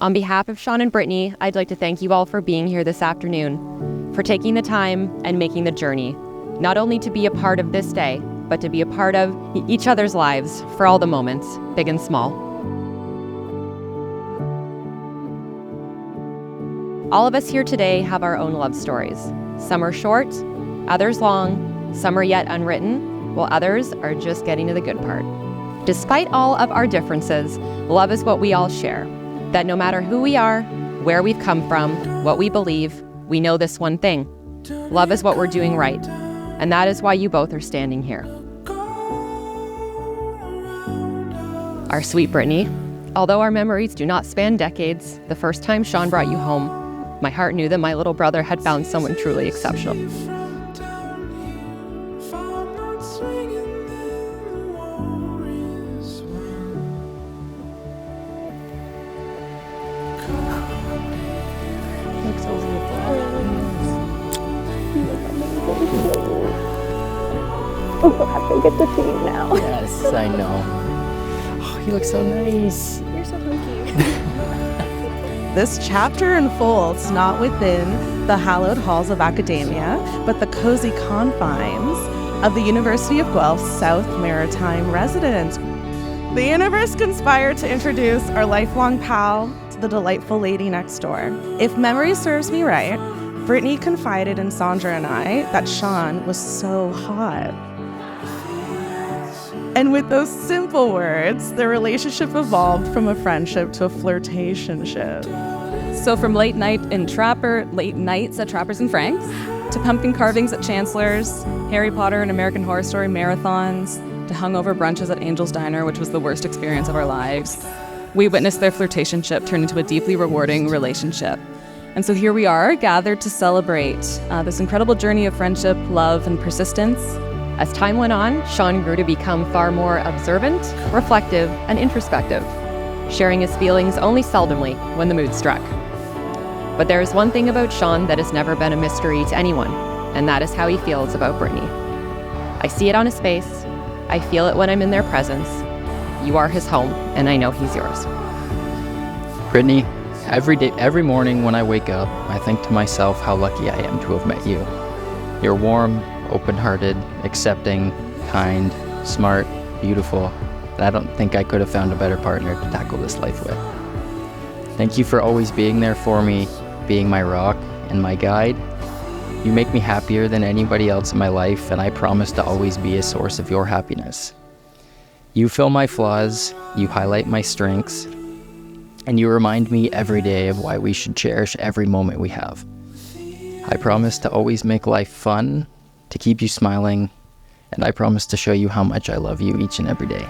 On behalf of Sean and Britney, I'd like to thank you all for being here this afternoon, for taking the time and making the journey, not only to be a part of this day, but to be a part of each other's lives for all the moments, big and small. All of us here today have our own love stories. Some are short, others long, some are yet unwritten, while others are just getting to the good part. Despite all of our differences, love is what we all share. That no matter who we are, where we've come from, what we believe, we know this one thing. Love is what we're doing right. And that is why you both are standing here. Our sweet Britney, although our memories do not span decades, the first time Sean brought you home, my heart knew that my little brother had found someone truly exceptional. I'm so happy I get to see you now. Yes, I know. Oh, you look so nice. You're so hunky. This chapter unfolds not within the hallowed halls of academia, but the cozy confines of the University of Guelph's South Maritime residence. The universe conspired to introduce our lifelong pal to the delightful lady next door. If memory serves me right, Britney confided in Sandra and I that Sean was so hot. And with those simple words, the relationship evolved from a friendship to a flirtationship. So from late nights at Trappers and Frank's, to pumpkin carvings at Chancellor's, Harry Potter and American Horror Story marathons, to hungover brunches at Angel's Diner, which was the worst experience of our lives, we witnessed their flirtationship turn into a deeply rewarding relationship. And so here we are, gathered to celebrate this incredible journey of friendship, love, and persistence. As time went on, Sean grew to become far more observant, reflective, and introspective, sharing his feelings only seldomly when the mood struck. But there is one thing about Sean that has never been a mystery to anyone, and that is how he feels about Britney. I see it on his face, I feel it when I'm in their presence. You are his home, and I know he's yours. Britney, every morning when I wake up, I think to myself how lucky I am to have met you. You're warm, open-hearted, accepting, kind, smart, beautiful, and I don't think I could have found a better partner to tackle this life with. Thank you for always being there for me, being my rock and my guide. You make me happier than anybody else in my life, and I promise to always be a source of your happiness. You fill my flaws, you highlight my strengths, and you remind me every day of why we should cherish every moment we have. I promise to always make life fun, to keep you smiling, and I promise to show you how much I love you each and every day.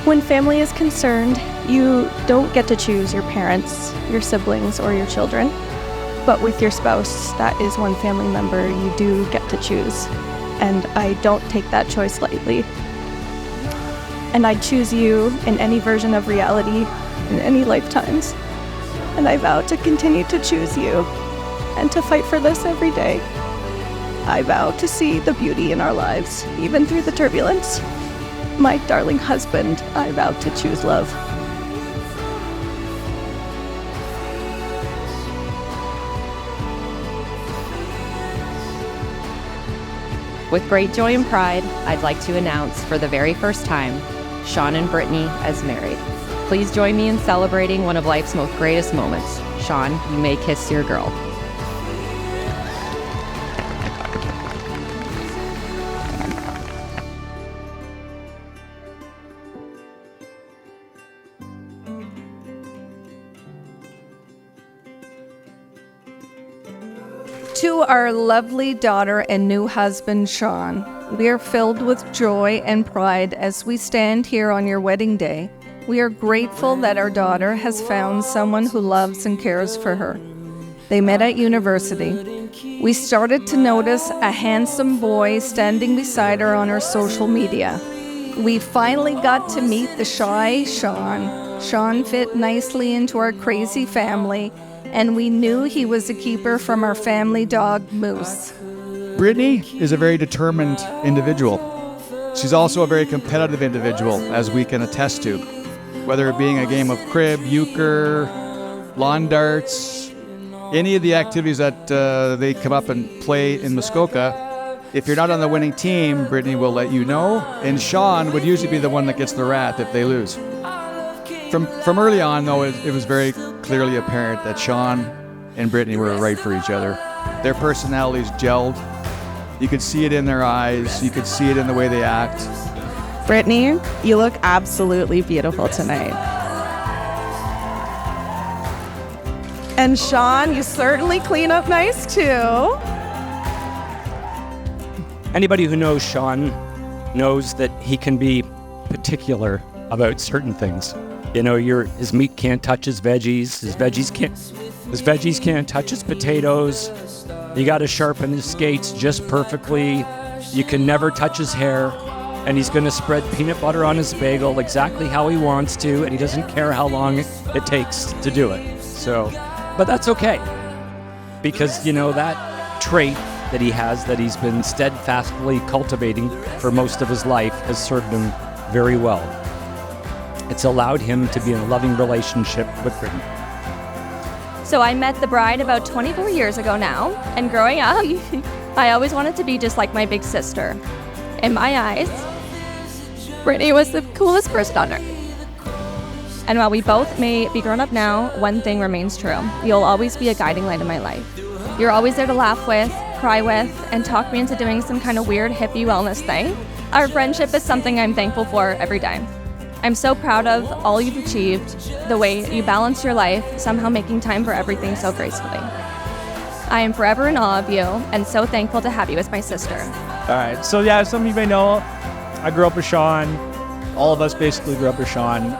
When family is concerned, you don't get to choose your parents, your siblings, or your children. But with your spouse, that is one family member you do get to choose. And I don't take that choice lightly. And I choose you in any version of reality, in any lifetimes. And I vow to continue to choose you and to fight for this every day. I vow to see the beauty in our lives, even through the turbulence. My darling husband, I vow to choose love. With great joy and pride, I'd like to announce for the very first time, Sean and Britney as married. Please join me in celebrating one of life's most greatest moments. Sean, you may kiss your girl. To our lovely daughter and new husband, Sean, we are filled with joy and pride as we stand here on your wedding day. We are grateful that our daughter has found someone who loves and cares for her. They met at university. We started to notice a handsome boy standing beside her on her social media. We finally got to meet the shy Sean. Sean fit nicely into our crazy family, and we knew he was a keeper from our family dog, Moose. Britney is a very determined individual. She's also a very competitive individual, as we can attest to. Whether it being a game of crib, euchre, lawn darts, any of the activities that they come up and play in Muskoka, if you're not on the winning team, Britney will let you know, and Sean would usually be the one that gets the rat if they lose. From early on, though, it was very clearly apparent that Sean and Britney were right for each other. Their personalities gelled. You could see it in their eyes. You could see it in the way they act. Britney, you look absolutely beautiful tonight. And Sean, you certainly clean up nice too. Anybody who knows Sean knows that he can be particular about certain things. You know, his meat can't touch his veggies. His veggies can't touch his potatoes. You got to sharpen his skates just perfectly. You can never touch his hair. And he's going to spread peanut butter on his bagel exactly how he wants to, and he doesn't care how long it takes to do it. So, but that's okay. Because, you know, that trait that he has, that he's been steadfastly cultivating for most of his life, has served him very well. It's allowed him to be in a loving relationship with Britney. So I met the bride about 24 years ago now, and growing up, I always wanted to be just like my big sister. In my eyes, Britney was the coolest person on earth. And while we both may be grown up now, one thing remains true. You'll always be a guiding light in my life. You're always there to laugh with, cry with, and talk me into doing some kind of weird hippie wellness thing. Our friendship is something I'm thankful for every day. I'm so proud of all you've achieved, the way you balance your life, somehow making time for everything so gracefully. I am forever in awe of you, and so thankful to have you as my sister. All right, so yeah, some of you may know, I grew up with Sean. All of us basically grew up with Sean.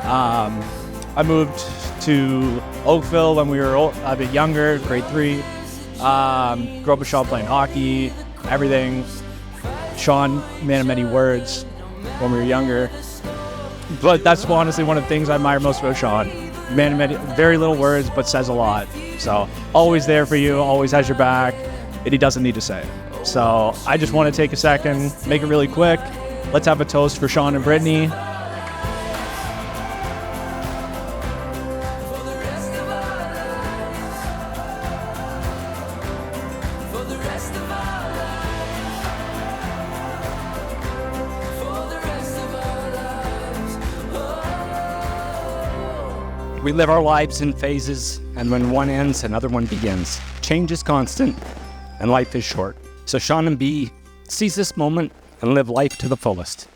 I moved to Oakville when we were a bit younger, grade 3. Grew up with Sean playing hockey, everything. Sean, man of many words when we were younger. But that's honestly one of the things I admire most about Sean. Man of many, very little words, but says a lot. So always there for you, always has your back, and he doesn't need to say it. So I just want to take a second, make it really quick. Let's have a toast for Sean and Britney. We live our lives in phases, and when one ends, another one begins. Change is constant, and life is short. So Sean and B, seize this moment and live life to the fullest.